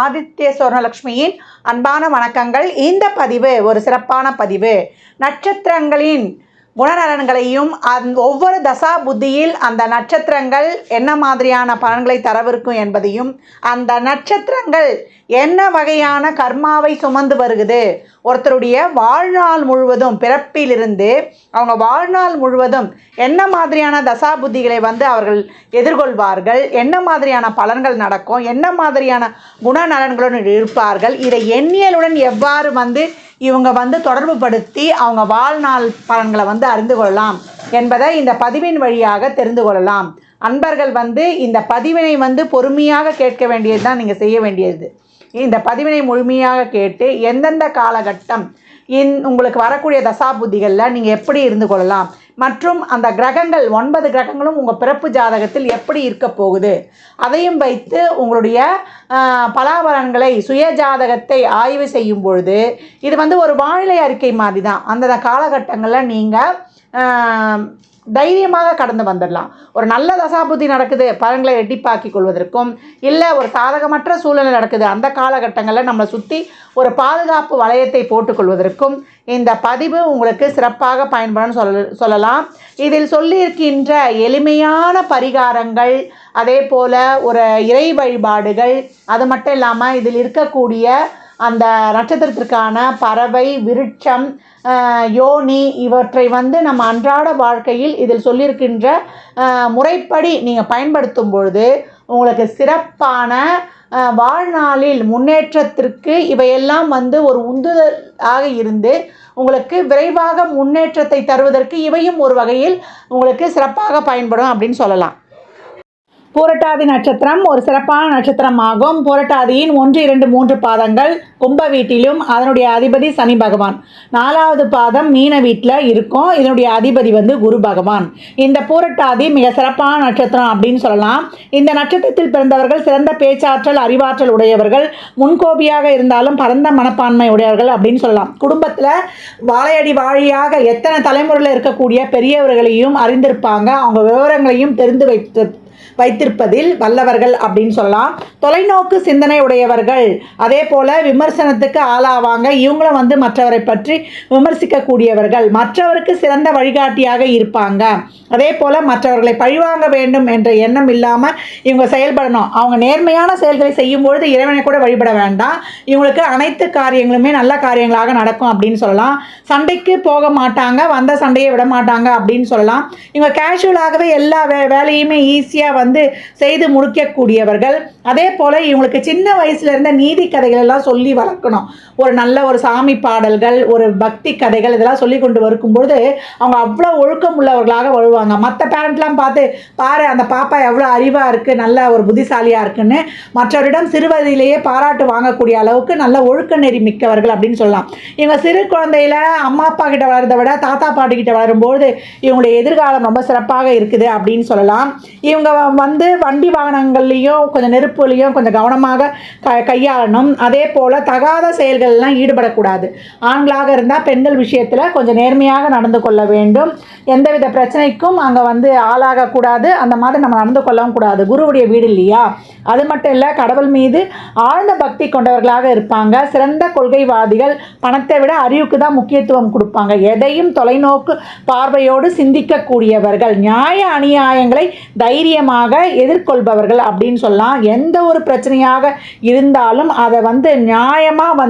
ஆதித்ய சொர்ணலக்ஷ்மியின் அன்பான வணக்கங்கள். இந்த பதிவு ஒரு சிறப்பான பதிவு. நட்சத்திரங்களின் குணநலன்களையும் ஒவ்வொரு தசா புத்தியில் அந்த நட்சத்திரங்கள் என்ன மாதிரியான பலன்களை தரவிருக்கும் என்பதையும், அந்த நட்சத்திரங்கள் என்ன வகையான கர்மாவை சுமந்து வருகுது, ஒருத்தருடைய வாழ்நாள் முழுவதும் பிறப்பிலிருந்து அவங்க வாழ்நாள் முழுவதும் என்ன மாதிரியான தசா புத்திகளை அவர்கள் எதிர்கொள்வார்கள், என்ன மாதிரியான பலன்கள் நடக்கும், என்ன மாதிரியான குணநலன்களுடன் இருப்பார்கள், இதை எண்ணியலுடன் எவ்வாறு இவங்க தொடர்பு படுத்தி அவங்க வாழ்நாள் பலன்களை அறிந்து கொள்ளலாம் என்பதை இந்த பதிவின் வழியாக தெரிந்து கொள்ளலாம். அன்பர்கள் இந்த பதிவினை பொறுமையாக கேட்க வேண்டியது தான் நீங்கள் செய்ய வேண்டியது. இந்த பதிவினை முழுமையாக கேட்டு எந்தெந்த காலகட்டம் உங்களுக்கு வரக்கூடிய தசாபுத்திகளில் நீங்கள் எப்படி இருந்து கொள்ளலாம், மற்றும் அந்த கிரகங்கள் 9 கிரகங்களும் உங்கள் பிறப்பு ஜாதகத்தில் எப்படி இருக்க போகுது, அதையும் வைத்து உங்களுடைய பலாபலன்களை சுய ஜாதகத்தை ஆய்வு செய்யும் பொழுது இது ஒரு வானிலை அறிக்கை மாதிரி தான். அந்த காலகட்டங்களில் நீங்கள் தைரியமாக கடந்து வந்துடலாம். ஒரு நல்ல தசாபுத்தி நடக்குது, பலன்களை ரெட்டிப்பாக்கிக் கொள்வதற்கும், இல்லை ஒரு சாதகமற்ற சூழ்நிலை நடக்குது, அந்த காலகட்டங்களில் நம்மளை சுற்றி ஒரு பாதுகாப்பு வளையத்தை போட்டுக்கொள்வதற்கும் இந்த பதிவு உங்களுக்கு சிறப்பாக பயன்படும் சொல்லலாம். இதில் சொல்லியிருக்கின்ற எளிமையான பரிகாரங்கள், அதே போல் ஒரு இறை வழிபாடுகள், அது மட்டும் இல்லாமல் இதில் இருக்கக்கூடிய அந்த நட்சத்திரத்திற்கான பறவை, விருட்சம், யோனி இவற்றை நம்ம அன்றாட வாழ்க்கையில் இதில் சொல்லியிருக்கின்ற முறைப்படி நீங்கள் பயன்படுத்தும் பொழுது உங்களுக்கு சிறப்பான வாழ்நாளில் முன்னேற்றத்திற்கு இவையெல்லாம் ஒரு உந்துதலாக இருந்து உங்களுக்கு விரைவாக முன்னேற்றத்தை தருவதற்கு இவையும் ஒரு வகையில் உங்களுக்கு சிறப்பாக பயன்படும் அப்படின்னு சொல்லலாம். பூரட்டாதி நட்சத்திரம் ஒரு சிறப்பான நட்சத்திரமாகும். பூரட்டாதியின் 1, 2, 3 பாதங்கள் கும்ப வீட்டிலும் அதனுடைய அதிபதி சனி பகவான். 4வது பாதம் மீன வீட்டில் இருக்கும். இதனுடைய அதிபதி குரு பகவான். இந்த பூரட்டாதி மிக சிறப்பான நட்சத்திரம் அப்படின்னு சொல்லலாம். இந்த நட்சத்திரத்தில் பிறந்தவர்கள் சிறந்த பேச்சாற்றல், அறிவாற்றல் உடையவர்கள், முன்கோபியாக இருந்தாலும் பரந்த மனப்பான்மை உடையவர்கள் அப்படின்னு சொல்லலாம். குடும்பத்தில் வாழையடி வாழியாக எத்தனை தலைமுறையில் இருக்கக்கூடிய பெரியவர்களையும் அறிந்திருப்பாங்க. அவங்க விவரங்களையும் தெரிந்து வைத்திருப்பதில் வல்லவர்கள் அப்படின்னு சொல்லலாம். தொலைநோக்கு சிந்தனை உடையவர்கள், அதே போல் விமர்சனத்துக்கு ஆளாவாங்க. இவங்களும் மற்றவரை பற்றி விமர்சிக்கக்கூடியவர்கள், மற்றவருக்கு சிறந்த வழிகாட்டியாக இருப்பாங்க. அதே போல் மற்றவர்களை பழிவாங்க வேண்டும் என்ற எண்ணம் இல்லாமல் இவங்க செயல்படணும். அவங்க நேர்மையான செயல்களை செய்யும் பொழுது இறைவனை கூட வழிபட வேண்டாம். இவங்களுக்கு அனைத்து காரியங்களுமே நல்ல காரியங்களாக நடக்கும் அப்படின்னு சொல்லலாம். சண்டைக்கு போக மாட்டாங்க, வந்த சண்டையை விட மாட்டாங்க அப்படின்னு சொல்லலாம். இவங்க கேஷுவலாகவே எல்லா வேலையுமே ஈஸியாக செய்து முடிக்கக்கூடியவர்கள். அதே போல் இவங்களுக்கு சின்ன வயசுல இருந்த நீதி கதைகள் எல்லாம் சொல்லி வளர்க்கணும். ஒரு நல்ல ஒரு சாமி பாடல்கள், ஒரு பக்தி கதைகள் இதெல்லாம் சொல்லி கொண்டு வரும்பொழுது அவங்க அவ்வளோ ஒழுக்கம் உள்ளவர்களாக வருவாங்க. மற்ற பேரண்ட்லாம் பார்த்து பாரு அந்த பாப்பா எவ்வளோ அறிவாக இருக்குது, நல்ல ஒரு புத்திசாலியாக இருக்குன்னு மற்றவரிடம் சிறுவயதிலேயே பாராட்டு வாங்கக்கூடிய அளவுக்கு நல்ல ஒழுக்க நெறி மிக்கவர்கள் அப்படின்னு சொல்லலாம். இவங்க சிறு குழந்தையில அம்மா அப்பா கிட்ட வளர்றதை விட தாத்தா பாட்டி கிட்ட வளரும்போது இவங்களுடைய எதிர்காலம் ரொம்ப சிறப்பாக இருக்குது அப்படின்னு சொல்லலாம். இவங்க வண்டி வாகனங்கள்லேயும் கொஞ்சம் நெருப்புலையும் கொஞ்சம் கவனமாக கையாளணும். அதே போல் தகாத செயல்கள்லாம் ஈடுபடக்கூடாது. ஆண்களாக இருந்தால் பெண்கள் விஷயத்தில் கொஞ்சம் நேர்மையாக நடந்து கொள்ள வேண்டும். எந்தவித பிரச்சனைக்கும் அங்கே ஆளாகக்கூடாது. அந்த மாதிரி நம்ம நடந்து கொள்ளவும் கூடாது. குருவுடைய வீடு இல்லையா? அது மட்டும் இல்லை, கடவுள் மீது ஆழ்ந்த பக்தி கொண்டவர்களாக இருப்பாங்க. சிறந்த கொள்கைவாதிகள். பணத்தை விட அறிவுக்கு தான் முக்கியத்துவம் கொடுப்பாங்க. எதையும் தொலைநோக்கு பார்வையோடு சிந்திக்கக்கூடியவர்கள். நியாய அநியாயங்களை தைரியமாக எதிர்கொள்பவர்கள் அப்படின்னு சொல்லலாம். எந்த ஒரு பிரச்சனையாக இருந்தாலும் அதை நியாயமாக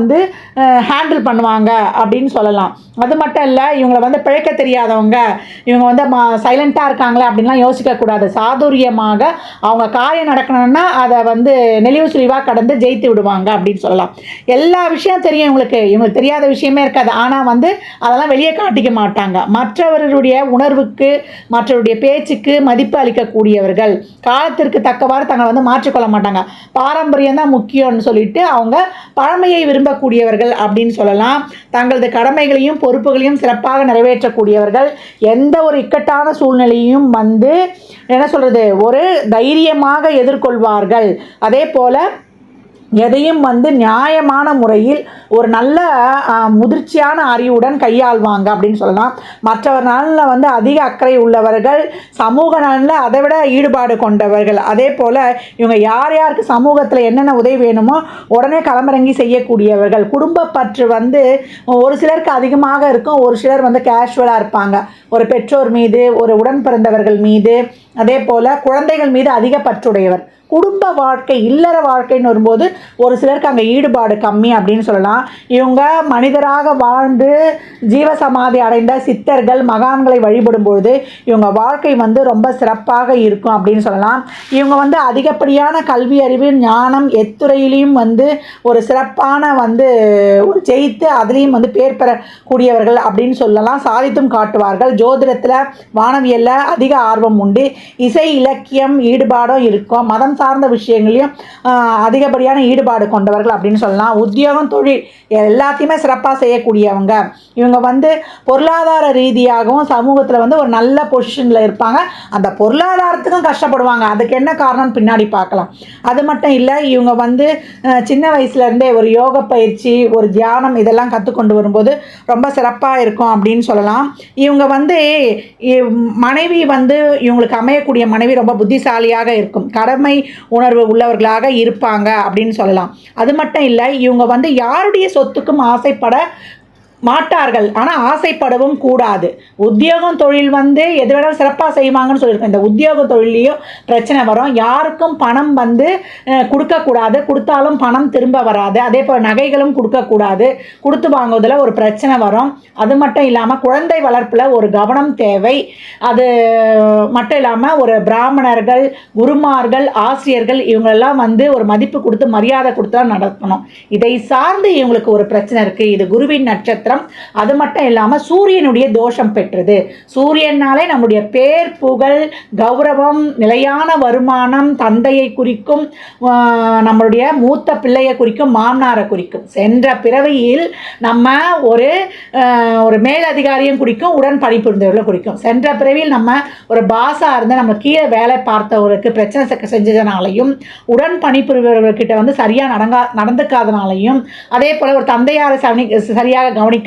ஹேண்டில் பண்ணுவாங்க அப்படின்னு சொல்லலாம். அது மட்டும் இல்லை, இவங்களை பிழைக்க தெரியாதவங்க, இவங்க சைலண்ட்டாக இருக்காங்களே அப்படின்லாம் யோசிக்கக்கூடாது. சாதுரியமாக அவங்க காரியம் நடக்கணும்னா அதை நெளிவு சுழிவாக கடந்து ஜெயித்து விடுவாங்க அப்படின்னு சொல்லலாம். எல்லா விஷயம் தெரியும் இவங்களுக்கு தெரியாத விஷயமே இருக்காது. ஆனால் அதெல்லாம் வெளியே காட்டிக்க மாட்டாங்க. மற்றவர்களுடைய உணர்வுக்கு, மற்றவருடைய பேச்சுக்கு மதிப்பு அளிக்கக்கூடியவர்கள். காலத்திற்கு தக்கவாறு தங்களை மாற்றிக்கொள்ள மாட்டாங்க. பாரம்பரியம் தான் முக்கியம்னு சொல்லிட்டு அவங்க பழமையை விரும்பக்கூடியவர்கள் அப்படின்னு சொல்லலாம். தங்களது கடமைகளையும் பொறுப்புகளையும் சிறப்பாக நிறைவேற்றக்கூடியவர்கள். எந்த ஒரு இக்கட்டான சூழ்நிலையும் என்ன சொல்கிறது, ஒரு தைரியமாக எதிர்கொள்வார்கள். அதே போல் எதையும் வந்து நியாயமான முறையில் ஒரு நல்ல முதிர்ச்சியான அறிவுடன் கையாள்வாங்க அப்படின்னு சொல்லலாம். மற்றவர் நலனில் வந்து அதிக அக்கறை உள்ளவர்கள், சமூக நலனில் அதை விட ஈடுபாடு கொண்டவர்கள். அதே போல் இவங்க யார் யாருக்கு சமூகத்தில் என்னென்ன உதவி வேணுமோ உடனே களமிறங்கி செய்யக்கூடியவர்கள். குடும்ப பற்று வந்து ஒரு சிலருக்கு அதிகமாக இருக்கும், ஒரு சிலர் வந்து கேஷுவலாக இருப்பாங்க. ஒரு பெற்றோர் மீது, ஒரு உடன் பிறந்தவர்கள் மீது, அதே போல் குழந்தைகள் மீது அதிக பற்றுடையவர். குடும்ப வாழ்க்கை, இல்லற வாழ்க்கைன்னு வரும்போது ஒரு சிலருக்கு அங்கே ஈடுபாடு கம்மி அப்படின்னு சொல்லலாம். இவங்க மனிதராக வாழ்ந்து ஜீவசமாதி அடைந்த சித்தர்கள், மகான்களை வழிபடும் பொழுது இவங்க வாழ்க்கை வந்து ரொம்ப சிறப்பாக இருக்கும் அப்படின்னு சொல்லலாம். இவங்க வந்து அதிகப்படியான கல்வி அறிவு ஞானம் எத்துறையிலையும் வந்து ஒரு சிறப்பான வந்து ஒரு ஜெயித்து அதுலேயும் வந்து பேர் பெறக்கூடியவர்கள் அப்படின்னு சொல்லலாம். சாதித்தும் காட்டுவார்கள். ஜோதிடத்தில் வானவியலில் அதிக ஆர்வம் உண்டு. இசை இலக்கியம் ஈடுபாடும் இருக்கும். மதம் சார்ந்த விஷயங்களையும் அதிகப்படியான ஈடுபாடு கொண்டவர்கள் அப்படின்னு சொல்லலாம். உத்தியோகம் தொழில் எல்லாத்தையுமே சிறப்பாக செய்யக்கூடியவங்க. இவங்க வந்து பொருளாதார ரீதியாகவும் சமூகத்தில் வந்து ஒரு நல்ல பொசிஷனில் இருப்பாங்க. அந்த பொருளாதாரத்துக்கும் கஷ்டப்படுவாங்க. அதுக்கு என்ன காரணம்னு பின்னாடி பார்க்கலாம். அது மட்டும் இல்லை, இவங்க வந்து சின்ன வயசுலேருந்தே ஒரு யோக பயிற்சி, ஒரு தியானம் இதெல்லாம் கற்றுக்கொண்டு வரும்போது ரொம்ப சிறப்பாக இருக்கும் அப்படின்னு சொல்லலாம். இவங்க வந்து மனைவி வந்து இவங்களுக்கு அமையக்கூடிய மனைவி ரொம்ப புத்திசாலியாக இருக்கும், கடமை உணர்வு உள்ளவர்களாக இருப்பாங்க அப்படின்னு சொல்லலாம். அது மட்டும் இல்லை, இவங்க வந்து யாருடைய சொத்துக்கும் ஆசைப்பட மாட்டார்கள், ஆனால் ஆசைப்படவும் கூடாது. உத்தியோகம் தொழில் வந்து எது வேணாலும் சிறப்பாக செய்வாங்கன்னு சொல்லியிருக்கோம். இந்த உத்தியோக தொழிலையும் பிரச்சனை வரும். யாருக்கும் பணம் வந்து கொடுக்கக்கூடாது, கொடுத்தாலும் பணம் திரும்ப வராது. அதே போல் நகைகளும் கொடுக்கக்கூடாது, கொடுத்து வாங்குவதில் ஒரு பிரச்சனை வரும். அது மட்டும் இல்லாமல் குழந்தை வளர்ப்பில் ஒரு கவனம் தேவை. அது மட்டும் இல்லாமல் ஒரு பிராமணர்கள், குருமார்கள், ஆசிரியர்கள் இவங்களெல்லாம் வந்து ஒரு மதிப்பு கொடுத்து மரியாதை கொடுத்து தான் நடக்கணும். இதை சார்ந்து இவங்களுக்கு ஒரு பிரச்சனை இருக்குது. இது குருவின் நட்சத்திரம். அது மட்டும் இல்லாமல் சூரியனுடைய தோஷம் பெற்றது. சூரியனாலே நம்முடைய பேர், புகழ், கௌரவம், நிலையான வருமானம், தந்தையை குறிக்கும், நம்மளுடைய மூத்த பிள்ளையை குறிக்கும், மாமனாரை குறிக்கும். சென்ற பிறவியில் நம்ம ஒரு மேலதிகாரியும் குறிக்கும், உடன் பணிபுரிந்தவர்களை குறிக்கும். சென்ற பிறவியில் நம்ம ஒரு பாஸாக இருந்து நம்ம கீழே வேலை பார்த்தவர்களுக்கு பிரச்சனை செஞ்சதுனாலையும், உடன் பணிபுரிபவர்கிட்ட வந்து சரியாக நடந்துக்காதனாலையும், அதே போல் ஒரு தந்தையாரை சரியாக கவனிக்காதது,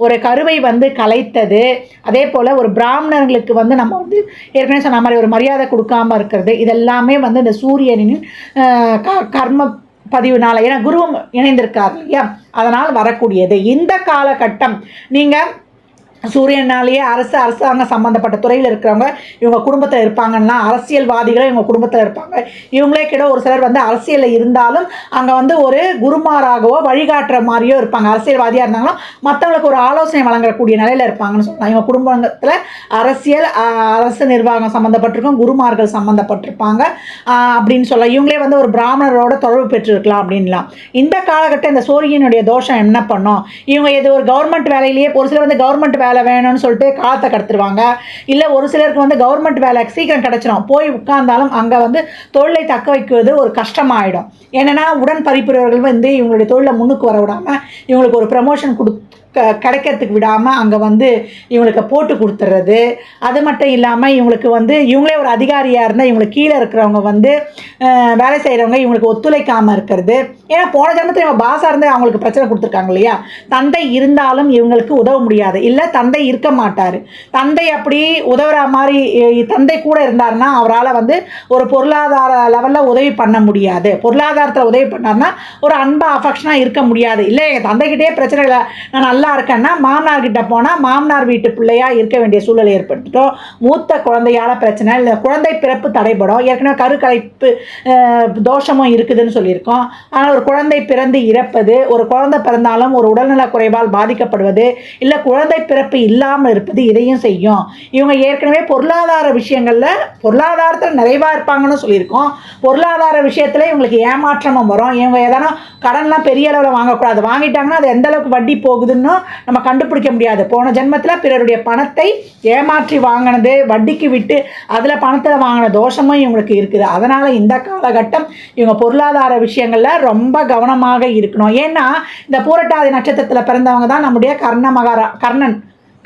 ஒரு கருவை வந்து கலைத்தது, அதே போல் ஒரு பிராமணர்களுக்கு வந்து நம்ம வந்து ஏற்கனவே சொன்ன மாதிரி ஒரு மரியாதை கொடுக்காமல் இருக்கிறது, இதெல்லாமே வந்து இந்த சூரியனின் கர்ம பதிவுனால, ஏன்னா குருவும் இணைந்திருக்காரு இல்லையா, அதனால் வரக்கூடியது. இந்த காலகட்டம் நீங்கள் சூரியனாலேயே அரசாங்க சம்மந்தப்பட்ட துறையில் இருக்கிறவங்க இவங்க குடும்பத்தில் இருப்பாங்கன்னா, அரசியல்வாதிகளும் இவங்க குடும்பத்தில் இருப்பாங்க. இவங்களே கிட்ட ஒரு சிலர் வந்து அரசியலில் இருந்தாலும் அங்கே வந்து ஒரு குருமாராகவோ வழிகாட்டுற மாதிரியோ இருப்பாங்க. அரசியல்வாதியாக இருந்தாலும் மற்றவங்களுக்கு ஒரு ஆலோசனை வழங்கக்கூடிய நிலையில் இருப்பாங்கன்னு சொல்லலாம். இவங்க குடும்பத்தில் அரசியல், அரசு நிர்வாகம் சம்மந்தப்பட்டிருக்கும், குருமார்கள் சம்மந்தப்பட்டிருப்பாங்க அப்படின்னு சொல்லலாம். இவங்களே வந்து ஒரு பிராமணரோட தொடர்பு பெற்றிருக்கலாம் அப்படின்லாம். இந்த காலகட்டம் இந்த சூரியனுடைய தோஷம் என்ன பண்ணும், இவங்க இது ஒரு கவர்மெண்ட் வேலையிலேயே ஒரு சிலர் வந்து கவர்மெண்ட் வேலை வேணும்னு சொல்லிட்டு காலத்தை கடத்துருவாங்க. இல்லை ஒரு சிலருக்கு வந்து கவர்மெண்ட் வேலை சீக்கிரம் கிடச்சிடும், போய் உட்கார்ந்தாலும் அங்கே வந்து தொழிலை தக்க வைக்கிறது ஒரு கஷ்டமாயிடும். ஏன்னா உடன் பணிபுரியவர்கள் வந்து இவங்களுடைய தொழிலை முன்னுக்கு வர விடாமல் இவங்களுக்கு ஒரு ப்ரமோஷன் கிடைக்கிறதுக்கு விடாமல் அங்கே வந்து இவங்களுக்கு போட்டு கொடுத்துட்றது. அது மட்டும் இல்லாமல் இவங்களுக்கு வந்து இவங்களே ஒரு அதிகாரியாக இருந்தால் இவங்களுக்கு கீழே இருக்கிறவங்க வந்து வேலை செய்கிறவங்க இவங்களுக்கு ஒத்துழைக்காமல் இருக்கிறது. ஏன்னா போன ஜென்மத்தில் இவங்க பாஸாக இருந்து அவங்களுக்கு பிரச்சனை கொடுத்துருக்காங்க இல்லையா. தந்தை இருந்தாலும் இவங்களுக்கு உதவ முடியாது, இல்லை தந்தை இருக்க மாட்டார். தந்தை அப்படி உதவுற மாதிரி தந்தை கூட இருந்தாருன்னா அவரால் வந்து ஒரு பொருளாதார லெவலில் உதவி பண்ண முடியாது. பொருளாதாரத்தில் உதவி பண்ணார்னா ஒரு அன்பாக அஃபெக்ஷனாக இருக்க முடியாது. இல்லை எங்கள் தந்தைக்கிட்டே பிரச்சனை இல்லை, நான் நல்லா இருக்கேன்னா மாமனார்கிட்ட போனால் மாமனார் வீட்டு பிள்ளையாக இருக்க வேண்டிய சூழலை ஏற்படுத்திட்டோம். மூத்த குழந்தையால் பிரச்சனை இல்லை, குழந்தை பிறப்பு தடைபடும். ஏற்கனவே கருக்கலைப்பு தோஷமும் இருக்குதுன்னு சொல்லியிருக்கோம். ஆனால் ஒரு குழந்தை பிறந்து இறப்பது, ஒரு குழந்தை பிறந்தாலும் ஒரு உடல்நல குறைவால் பாதிக்கப்படுவது, இல்லை குழந்தை பிறப்பு இல்லாமல் இருப்பது, இதையும் செய்யும். இவங்க ஏற்கனவே பொருளாதார விஷயங்களில் பொருளாதாரத்தில் நிறைவாக இருப்பாங்கன்னு சொல்லியிருக்கோம். பொருளாதார விஷயத்தில் இவங்களுக்கு ஏமாற்றமும் வரும். இவங்க எதனா கடன்லாம் பெரிய அளவில் வாங்கக்கூடாது, வாங்கிட்டாங்கன்னா அது எந்த அளவுக்கு வட்டி போகுதுன்னு நம்ம கண்டுபிடிக்க முடியாது. போன ஜென்மத்தில் பிறருடைய பணத்தை ஏமாற்றி வாங்கினது, வட்டிக்கு விட்டு அதில் பணத்தில் வாங்கின தோஷமும் இவங்களுக்கு இருக்குது. அதனால் இந்த காலகட்டம் இவங்க பொருளாதார விஷயங்களில் ரொம்ப கவனமாக இருக்கணும். ஏன்னா இந்த பூரட்டாதி நட்சத்திரத்தில் பிறந்தவங்க தான் நம்முடைய கர்ணன்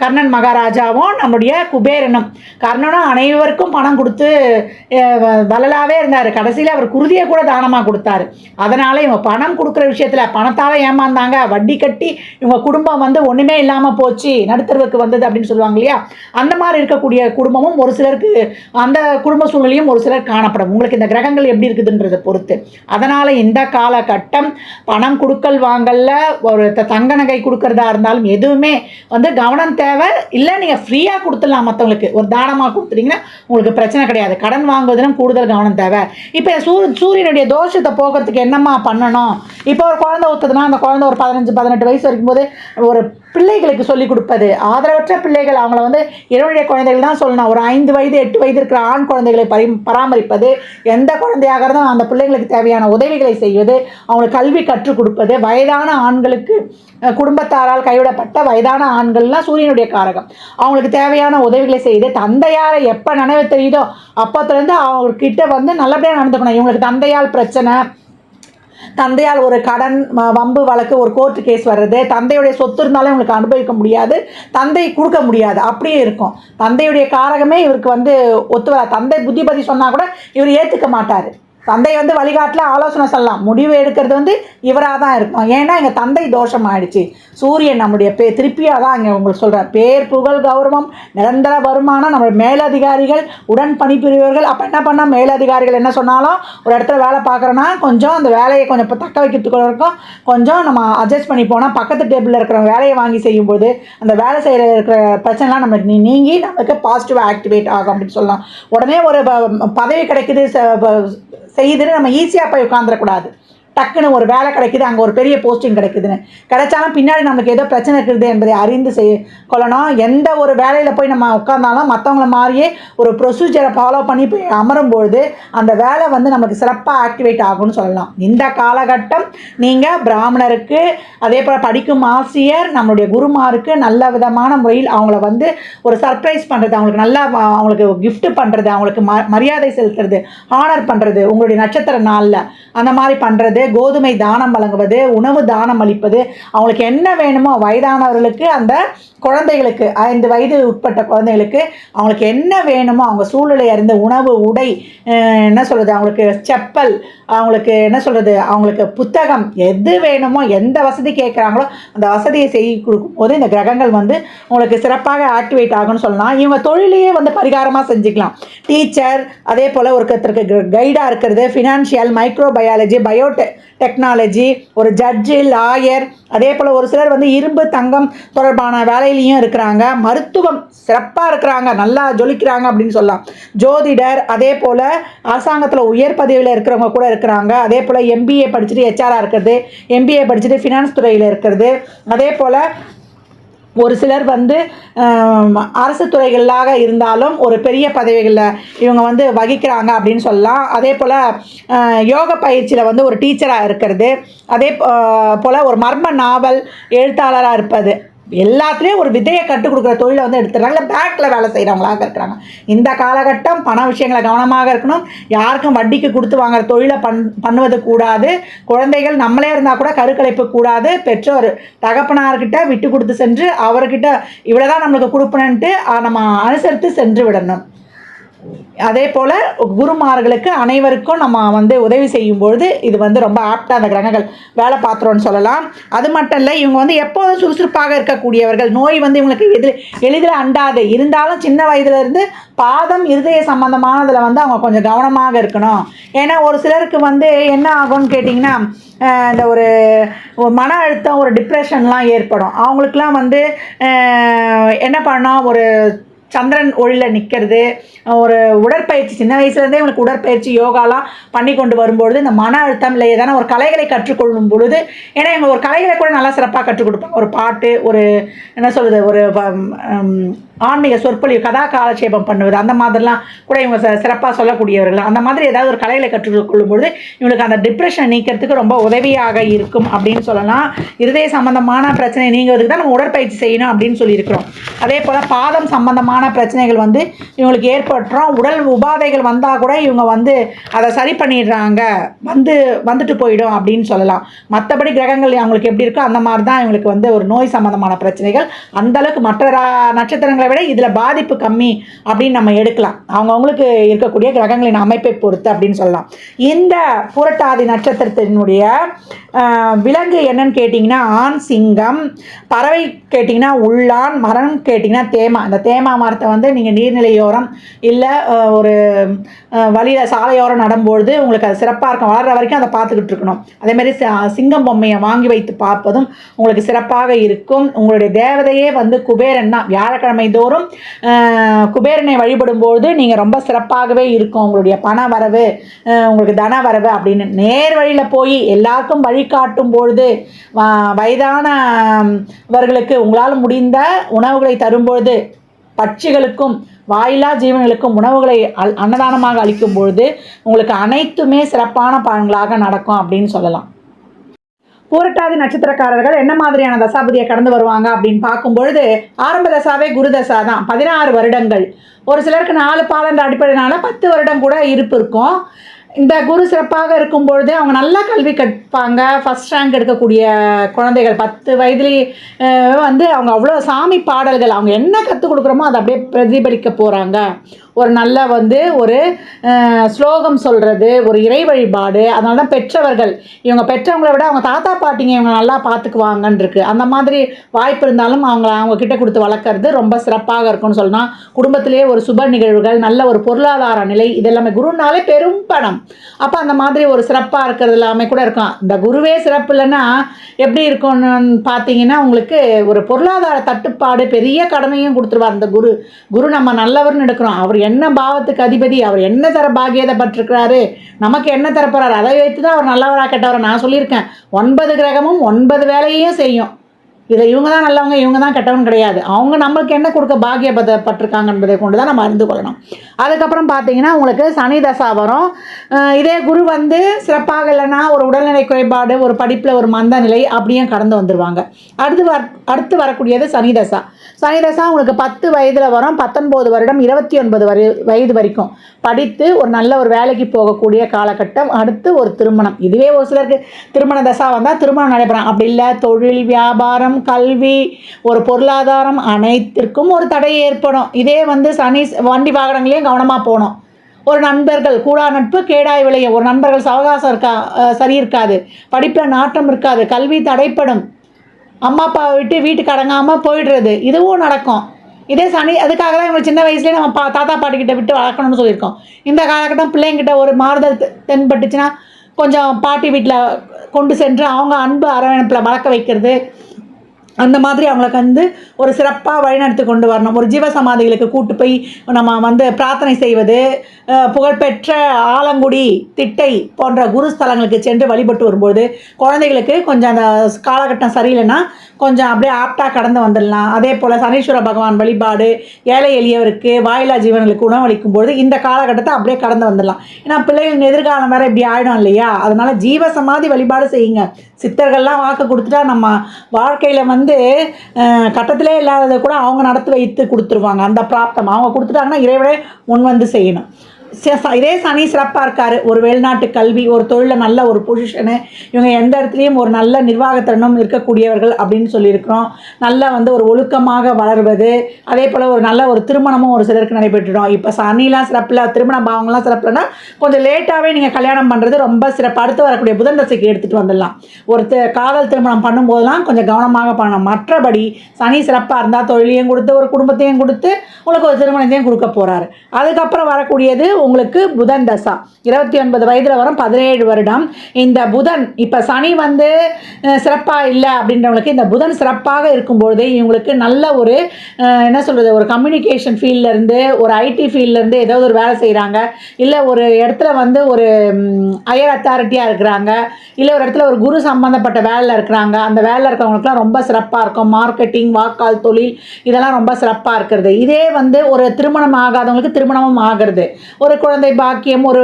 கர்ணன் மகாராஜாவும் நம்முடைய குபேரனும். கர்ணனும் அனைவருக்கும் பணம் கொடுத்து வள்ளலாகவே இருந்தார். கடைசியில் அவர் குருதியை கூட தானமாக கொடுத்தாரு. அதனால் இவங்க பணம் கொடுக்குற விஷயத்தில் பணத்தால் ஏமாந்தாங்க, வட்டி கட்டி இவங்க குடும்பம் வந்து ஒன்றுமே இல்லாமல் போச்சு, நடுத்தருவுக்கு வந்தது அப்படின்னு சொல்லுவாங்க இல்லையா. அந்த மாதிரி இருக்கக்கூடிய குடும்பமும் ஒரு சிலருக்கு, அந்த குடும்ப சூழ்நிலையும் ஒரு சிலர் காணப்படும். உங்களுக்கு இந்த கிரகங்கள் எப்படி இருக்குதுன்றதை பொறுத்து. அதனால் இந்த காலகட்டம் பணம் கொடுக்கல் வாங்கல, ஒரு தங்க நகை கொடுக்கறதா இருந்தாலும் எதுவுமே வந்து கவனம் தேவை. இல்லை நீங்கள் ஃப்ரீயாக கொடுத்துடலாம், மற்றவங்களுக்கு ஒரு தானமாக கொடுத்துட்டீங்கன்னா உங்களுக்கு பிரச்சனை கிடையாது. கடன் வாங்குவதிலும் கூடுதல் கவனம் தேவை. இப்போ சூரியனுடைய தோஷத்தை போக்குறதுக்கு என்னம்மா பண்ணணும்? இப்போ ஒரு குழந்தை ஊற்றுதுன்னா அந்த குழந்தை ஒரு 15-18 வயசு வரைக்கும் போது ஒரு பிள்ளைகளுக்கு சொல்லிக் கொடுப்பது, ஆதரவற்ற பிள்ளைகள், அவங்கள வந்து இளநிலை குழந்தைகள் தான் சொல்லணும். ஒரு 5 வயது 8 வயது இருக்கிற ஆண் குழந்தைகளை பராமரிப்பது, எந்த குழந்தையாக இருந்தாலும் அந்த பிள்ளைங்களுக்கு தேவையான உதவிகளை செய்வது, அவங்களுக்கு கல்வி கற்றுக் கொடுப்பது, வயதான ஆண்களுக்கு, குடும்பத்தாரால் கைவிடப்பட்ட வயதான ஆண்கள்லாம் சூரியனுடைய காரகம், அவங்களுக்கு தேவையான உதவிகளை செய்து, தந்தையாரை எப்போ நினைவு தெரியுதோ அப்போத்துலேருந்து அவங்கக்கிட்ட வந்து நல்லபடியாக நடந்துக்கணும். இவங்களுக்கு தந்தையால் பிரச்சனை, தந்தையால் ஒரு கடன் வம்பு வழக்கு, ஒரு கோர்ட்டு கேஸ் வர்றது, தந்தையுடைய சொத்து இருந்தாலும் இவங்களுக்கு அனுபவிக்க முடியாது, தந்தை கொடுக்க முடியாது, அப்படியே இருக்கும். தந்தையுடைய காரகமே இவருக்கு வந்து ஒத்து வர, தந்தை புத்திபதி சொன்னால் கூட இவர் ஏற்றுக்க மாட்டார். தந்தை வந்து வழிகாட்டில் ஆலோசனை சொல்லலாம், முடிவு எடுக்கிறது வந்து இவராக தான் இருக்கும். ஏன்னா எங்கள் தந்தை தோஷம் ஆயிடுச்சு. சூரியன் நம்முடைய திருப்பியாக தான் இங்கே உங்களுக்கு சொல்கிறார். பேர், புகழ், கௌரவம், நிரந்தர வருமானம், நம்மளுடைய மேலதிகாரிகள், உடன் பணிபுரியவர்கள். அப்போ என்ன பண்ணால் மேலதிகாரிகள் என்ன சொன்னாலும் ஒரு இடத்துல வேலை பார்க்குறோன்னா கொஞ்சம் அந்த வேலையை கொஞ்சம் தக்க வைக்கிறதுக்குள்ள இருக்கும், கொஞ்சம் நம்ம அட்ஜஸ்ட் பண்ணி போனால் பக்கத்து டேபிளில் இருக்கிற வேலையை வாங்கி செய்யும்போது அந்த வேலை செய்கிற இருக்கிற பிரச்சனைலாம் நம்மளுக்கு நீங்கி நமக்கு பாசிட்டிவாக ஆக்டிவேட் ஆகும் அப்படின்னு சொல்லலாம். உடனே ஒரு பதவி கிடைக்குது செய்யுதுன்னு நம்ம ஈஸியாக போய் உட்காந்துடக்கூடாது. டக்குன்னு ஒரு வேலை கிடைக்குது, அங்கே ஒரு பெரிய போஸ்டிங் கிடைக்குதுன்னு கிடைச்சாலும் பின்னாடி நமக்கு ஏதோ பிரச்சனை இருக்குது என்பதை அறிந்து கொள்ளணும். எந்த ஒரு வேலையில் போய் நம்ம உட்காந்தாலும் மற்றவங்கள மாதிரியே ஒரு ப்ரொசீஜரை ஃபாலோ பண்ணி போய் அமரும்பொழுது அந்த வேலை வந்து நமக்கு சிறப்பாக ஆக்டிவேட் ஆகும்னு சொல்லலாம். இந்த காலகட்டம் நீங்கள் பிராமணருக்கு, அதே போல் படிக்கும் ஆசிரியர், நம்மளுடைய குருமாருக்கு நல்ல விதமான முறையில் அவங்கள வந்து ஒரு சர்ப்ரைஸ் பண்ணுறது, அவங்களுக்கு நல்லா அவங்களுக்கு கிஃப்ட் பண்ணுறது, அவங்களுக்கு மரியாதை செலுத்துறது, ஹானர் பண்ணுறது, உங்களுடைய நட்சத்திர நாளில் அந்த மாதிரி பண்ணுறது, கோதுமை தானம் வழங்குவது, உணவு தானம் அளிப்பது, அவங்களுக்கு என்ன வேணுமோ வயதானவர்களுக்கு, அந்த குழந்தைகளுக்கு 5 வயது உட்பட்ட குழந்தைகளுக்கு அவங்களுக்கு என்ன வேணுமோ அவங்க சூழ்நிலை அறிந்த உணவு, உடை, என்ன சொல்கிறது, அவங்களுக்கு செப்பல், அவங்களுக்கு என்ன சொல்கிறது, அவங்களுக்கு புத்தகம், எது வேணுமோ எந்த வசதி கேட்குறாங்களோ அந்த வசதியை செய்து கொடுக்கும்போது இந்த கிரகங்கள் வந்து உங்களுக்கு சிறப்பாக ஆக்டிவேட் ஆகும்னு சொல்லலாம். இவங்க தொழிலையே வந்து பரிகாரமாக செஞ்சுக்கலாம். டீச்சர், அதே போல் ஒருத்தருக்கு கைடாக இருக்கிறது, ஃபினான்ஷியல், மைக்ரோபயாலஜி, டெக்னாலஜி, ஒரு ஜட்ஜு, லாயர், அதே போல் ஒரு சிலர் வந்து இரும்பு தங்கம் தொடர்பான வேலையிலையும் இருக்கிறாங்க, மருத்துவம் சிறப்பாக இருக்கிறாங்க, நல்லா ஜொலிக்கிறாங்க அப்படின்னு சொல்லலாம். ஜோதிடர், அதே போல் அரசாங்கத்தில் உயர் பதவியில் இருக்கிறவங்க கூட இருக்கிறாங்க. அதே போல் MBA படிச்சுட்டு HRஆ இருக்கிறது, MBA படிச்சுட்டு ஃபினான்ஸ் துறையில் இருக்கிறது, அதே போல் ஒரு சிலர் வந்து அரசு துறைகளாக இருந்தாலும் ஒரு பெரிய பதவிகளில் இவங்க வந்து வகிக்கிறாங்க அப்படின்னு சொல்லலாம். அதே போல் யோக பயிற்சியில் வந்து ஒரு டீச்சராக இருக்கிறது, அதே போல் ஒரு மர்ம நாவல் எழுத்தாளராக இருப்பது, எல்லாத்துலேயும் ஒரு விதையை கற்றுக் கொடுக்குற தொழிலை வந்து எடுத்துடுறாங்க. பேங்க்கில் வேலை செய்கிறவங்களாக இருக்கிறாங்க. இந்த காலகட்டம் பண விஷயங்களை கவனமாக இருக்கணும். யாருக்கும் வட்டிக்கு கொடுத்து வாங்குற தொழிலை பண்ணுவது கூடாது. குழந்தைகள் நம்மளே இருந்தால் கூட கருக்கலைப்பு கூடாது. பெற்றோர் தகப்பனார்கிட்ட விட்டு கொடுத்து சென்று அவர்கிட்ட இவ்வளோ தான் நம்மளுக்கு கொடுப்பணுன்ட்டு நம்ம அனுசரித்து சென்று விடணும். அதே போல் குருமார்களுக்கு அனைவருக்கும் நம்ம வந்து உதவி செய்யும்பொழுது இது வந்து ரொம்ப ஆப்டாக அந்த கிரகங்கள் வேலை பார்த்துறோன்னு சொல்லலாம். அது மட்டும் இல்லை, இவங்க வந்து எப்போதும் சுறுசுறுப்பாக இருக்கக்கூடியவர்கள். நோய் வந்து இவங்களுக்கு எளிதில் அண்டாது. இருந்தாலும் சின்ன வயதுலேருந்து பாதம், இருதய சம்பந்தமானதில் வந்து அவங்க கொஞ்சம் கவனமாக இருக்கணும். ஏன்னா ஒரு சிலருக்கு வந்து என்ன ஆகும்னு கேட்டிங்கன்னா, இந்த ஒரு மன அழுத்தம், ஒரு டிப்ரெஷன்லாம் ஏற்படும். அவங்களுக்குலாம் வந்து என்ன பண்ணோம், ஒரு சந்திரன் ஒளியில் நிற்கிறது, ஒரு உடற்பயிற்சி, சின்ன வயசுலேருந்தே இவங்களுக்கு உடற்பயிற்சி, யோகாலாம் பண்ணி கொண்டு வரும்பொழுது இந்த மன அழுத்தம் இல்லை, ஏதான ஒரு கலைகளை கற்றுக்கொள்ளும் பொழுது, ஏன்னா இவங்க ஒரு கலைகளை கூட நல்லா சிறப்பாக கற்றுக் கொடுப்பாங்க. ஒரு பாட்டு, ஒரு என்ன சொல்கிறது, ஒரு ஆன்மீக சொற்பொழிவு கதா காலட்சேபம் பண்ணுவது அந்த மாதிரிலாம் கூட இவங்க சிறப்பாக சொல்லக்கூடியவர்கள். அந்த மாதிரி ஏதாவது ஒரு கலைகளை கற்றுக்கொள்ளும் பொழுது இவங்களுக்கு அந்த டிப்ரெஷன் நீக்கிறதுக்கு ரொம்ப உதவியாக இருக்கும் அப்படின்னு சொல்லலாம். இருதய சம்பந்தமான பிரச்சனை நீங்கிறதுக்கு தான் நம்ம உடற்பயிற்சி செய்யணும் அப்படின்னு சொல்லியிருக்கிறோம். அதே போல் பாதம் சம்பந்தமான பிரச்சனைகள் வந்து இவங்களுக்கு ஏற்பட்டுரும். உடல் உபாதைகள் வந்தால் கூட இவங்க வந்து அதை சரி பண்ணிடுறாங்க, வந்துட்டு போயிடும் அப்படின்னு சொல்லலாம். மற்றபடி கிரகங்கள் அவங்களுக்கு எப்படி இருக்கோ அந்த மாதிரி தான் இவங்களுக்கு வந்து ஒரு நோய் சம்பந்தமான பிரச்சனைகள். அந்தளவுக்கு மற்ற நட்சத்திரங்களை விட இதில் பாதிப்பு கம்மி அப்படின்னு நம்ம எடுக்கலாம், அவங்கவுங்களுக்கு இருக்கக்கூடிய கிரகங்களின் அமைப்பை பொறுத்து அப்படின்னு சொல்லலாம். இந்த புரட்டாதி நட்சத்திரத்தினுடைய விலங்கு என்னன்னு கேட்டிங்கன்னா ஆண் சிங்கம், பறவை கேட்டிங்கன்னா உள்ளான், மரம் கேட்டிங்கன்னா தேமா. இந்த தேமா மரத்தை வந்து நீங்கள் நீர்நிலையோரம் இல்லை ஒரு வழியில் சாலையோரம் நடும்பொழுது உங்களுக்கு அது சிறப்பாக இருக்கும். வளர்கிற வரைக்கும் அதை பார்த்துக்கிட்டு இருக்கணும். அதேமாதிரி சிங்கம் பொம்மையை வாங்கி வைத்து பார்ப்பதும் உங்களுக்கு சிறப்பாக இருக்கும். உங்களுடைய தேவதையே வந்து குபேரன் தான். வியாழக்கிழமை தோறும் குபேரனை வழிபடும்போது நீங்கள் ரொம்ப சிறப்பாகவே இருக்கும். உங்களுடைய பண வரவு, உங்களுக்கு தன வரவு அப்படின்னு நேர் வழியில் போய் எல்லாருக்கும் வழிகாட்டும் பொழுது, வயதானவர்களுக்கு உங்களால் முடிந்த உணவுகளை தரும்பொழுது, பட்சிகளுக்கும் வாயிலா ஜீவன்களுக்கும் உணவுகளை அன்னதானமாக அளிக்கும் பொழுது உங்களுக்கு அனைத்துமே சிறப்பான பலன்களாக நடக்கும் அப்படின்னு சொல்லலாம். பூரட்டாதி நட்சத்திரக்காரர்கள் என்ன மாதிரியான தசாபதியை கடந்து வருவாங்க அப்படின்னு பார்க்கும் பொழுது, ஆரம்ப தசாவே குரு தசா தான். 16 வருடங்கள். ஒரு சிலருக்கு 4 பாதன்ற அடிப்படையினால 10 வருடம் கூட இருப்பு இருக்கும். இந்த குரு சிறப்பாக இருக்கும் பொழுது அவங்க நல்லா கல்வி கற்பாங்க. ஃபஸ்ட் ரேங்க் எடுக்கக்கூடிய குழந்தைகள் 10 வயதுலேயே வந்து அவங்க அவ்வளோ சாமி பாடல்கள் அவங்க என்ன கற்றுக் கொடுக்குறோமோ அதை அப்படியே பிரதிபலிக்க போகிறாங்க. ஒரு நல்ல வந்து ஒரு ஸ்லோகம் சொல்கிறது, ஒரு இறை வழிபாடு. அதனால தான் பெற்றவர்கள் இவங்க பெற்றவங்களை விட அவங்க தாத்தா பாட்டிங்க இவங்க நல்லா பார்த்துக்குவாங்கன்னு இருக்குது. அந்த மாதிரி வாய்ப்பு இருந்தாலும் அவங்க கிட்ட கொடுத்து வளர்க்குறது ரொம்ப சிறப்பாக இருக்கும்னு சொல்லலாம். குடும்பத்திலேயே ஒரு சுப நிகழ்வுகள், நல்ல ஒரு பொருளாதார நிலை, இதெல்லாமே குருனாலே பெரும் பணம். அப்போ அந்த மாதிரி ஒரு சிறப்பாக இருக்கிறது எல்லாமே கூட இருக்கும். இந்த குருவே சிறப்பு இல்லைன்னா எப்படி இருக்கும்னு பார்த்தீங்கன்னா, உங்களுக்கு ஒரு பொருளாதார தட்டுப்பாடு, பெரிய கடனையும் கொடுத்துருவார். அந்த குரு நம்ம நல்லவர்னு எடுக்கிறோம். அவர் என்ன பாவத்துக்கு அதிபதி, அவர் என்ன தர பாகியதை பட்டிருக்கிறாரு, நமக்கு என்ன தரப்போறாரு, அதை வைத்து தான் அவர் நல்லவராக கெட்டவரை. நான் சொல்லியிருக்கேன், 9 கிரகமும் 9 வேலையும் செய்யும். இதில் இவங்க தான் நல்லவங்க, இவங்க தான் கெட்டவங்க கிடையாது. அவங்க நம்மளுக்கு என்ன கொடுக்க பாகியப்பட்டிருக்காங்க என்பதை கொண்டு தான் நம்ம அறிந்து கொள்ளணும். அதுக்கப்புறம் பார்த்தீங்கன்னா உங்களுக்கு சனி தசா வரும். இதே குரு வந்து சிறப்பாக இல்லைன்னா ஒரு உடல்நிலை குறைபாடு, ஒரு படிப்பில் ஒரு மந்த நிலை அப்படியே கடந்து வந்துடுவாங்க. அடுத்து வரக்கூடியது சனி தசா. சனி தசா உங்களுக்கு 10 வயதில் வரும். 19 வருடம் 29 வயது வரைக்கும் படித்து ஒரு நல்ல ஒரு வேலைக்கு போகக்கூடிய காலகட்டம். அடுத்து ஒரு திருமணம். இதுவே ஒரு சிலருக்கு திருமண தசா வந்தால் திருமணம் நடைபெறும். அப்படி இல்லை தொழில், வியாபாரம், கல்வி, ஒரு பொருளாதாரம் அனைத்திற்கும் ஒரு தடை ஏற்படும். இதே வந்து சனி வண்டி வாகனங்களையும் கவனமாக போகணும். ஒரு நண்பர்கள் கூடா நட்பு கேடாய் விளையும். ஒரு நண்பர்கள் சவகாசம் சரி இருக்காது. படிப்பில் நாட்டம் இருக்காது. கல்வி தடைப்படும். அம்மா அப்பாவை விட்டு வீட்டுக்கு அடங்காமல் போயிடுறது, இதுவும் நடக்கும். இதே சனி, அதுக்காக தான் இவங்க சின்ன வயசுலேயே நம்ம தாத்தா பாட்டிக்கிட்ட விட்டு வளர்க்கணும்னு சொல்லியிருக்கோம். இந்த காலகட்டம் பிள்ளைங்கிட்ட ஒரு மாறுதல் தென்பட்டுச்சுன்னா கொஞ்சம் பாட்டி வீட்டில் கொண்டு சென்று அவங்க அன்பு அரவணைப்பில் வளர்க்க வைக்கிறது, அந்த மாதிரி அவங்களுக்கு வந்து ஒரு சிறப்பாக வழிநடத்தி கொண்டு வரணும். ஒரு ஜீவசமாதிகளுக்கு கூட்டு போய் நம்ம வந்து பிரார்த்தனை செய்வது, புகழ்பெற்ற ஆலங்குடி, திட்டை போன்ற குருஸ்தலங்களுக்கு சென்று வழிபட்டு வரும்போது குழந்தைகளுக்கு கொஞ்சம் அந்த காலகட்டம் சரியில்லைன்னா கொஞ்சம் அப்படியே ஆப்டாக கடந்து வந்துடலாம். அதே போல் சனீஸ்வர பகவான் வழிபாடு, ஏழை எளியவருக்கு, வாயிலா ஜீவன்களுக்கு உணவளிக்கும்போது இந்த காலகட்டத்தை அப்படியே கடந்து வந்துடலாம். ஏன்னா பிள்ளைகளின் எதிர்காலம் வேறு இப்படி ஆகிடும் இல்லையா? அதனால் ஜீவசமாதி வழிபாடு செய்யுங்க. சித்தர்கள்லாம் வாக்கு கொடுத்துட்டா நம்ம வாழ்க்கையில் வந்து கட்டத்திலே இல்லாததை கூட அவங்க நடத்தி வைத்து கொடுத்துருவாங்க. அந்த பிராப்தம் அவங்க கொடுத்துட்டாங்கன்னா இறைவனே முன் வந்து செய்யணும். இதே சனி சிறப்பாக இருக்கார். ஒரு வெளிநாட்டு கல்வி, ஒரு தொழிலில் நல்ல ஒரு பொசிஷனு, இவங்க எந்த இடத்துலையும் ஒரு நல்ல நிர்வாகத்திறனும் இருக்கக்கூடியவர்கள் அப்படின்னு சொல்லியிருக்கிறோம். நல்லா வந்து ஒரு ஒழுக்கமாக வளர்வது, அதே போல் ஒரு நல்ல ஒரு திருமணமும் ஒரு சிலருக்கு நடைபெற்றுடும். இப்போ சனிலாம் சிறப்பில், திருமண பாவங்கள்லாம் சிறப்பில்னா கொஞ்சம் லேட்டாகவே நீங்கள் கல்யாணம் பண்ணுறது ரொம்ப சிறப்பு. அடுத்து வரக்கூடிய புதன் தசைக்கு எடுத்துகிட்டு வந்துடலாம். ஒரு காதல் திருமணம் பண்ணும்போதெல்லாம் கொஞ்சம் கவனமாக பண்ணணும். மற்றபடி சனி சிறப்பாக இருந்தால் தொழிலையும் கொடுத்து ஒரு குடும்பத்தையும் கொடுத்து உங்களுக்கு ஒரு திருமணத்தையும் கொடுக்க போகிறாரு. அதுக்கப்புறம் வரக்கூடியது உங்களுக்கு புதன் தசா 29 வயதில் வரும் 17 வருடம். இந்த புதன் இப்போ சனி வந்து சிறப்பாக இல்லை அப்படின்றவங்களுக்கு இந்த புதன் சிறப்பாக இருக்கும்பொழுது இவங்களுக்கு நல்ல ஒரு என்ன சொல்கிறது, ஒரு கம்யூனிகேஷன் ஃபீல்ட்லேருந்து, ஒரு ஐடி ஃபீல்ட்லேருந்து ஏதாவது ஒரு வேலை செய்கிறாங்க, இல்லை ஒரு இடத்துல வந்து ஒரு ஹையர் அத்தாரிட்டியாக இருக்கிறாங்க, இல்லை ஒரு இடத்துல ஒரு குரு சம்மந்தப்பட்ட வேலையில் இருக்கிறாங்க, அந்த வேலையில் இருக்கிறவங்களுக்குலாம் ரொம்ப சிறப்பாக இருக்கும். மார்க்கெட்டிங், வாக்கால் தொழில் இதெல்லாம் ரொம்ப சிறப்பாக இருக்கிறது. இதே வந்து ஒரு திருமணம் ஆகாதவங்களுக்கு திருமணமும் ஆகிறது, ஒரு குழந்தை பாக்கியம், ஒரு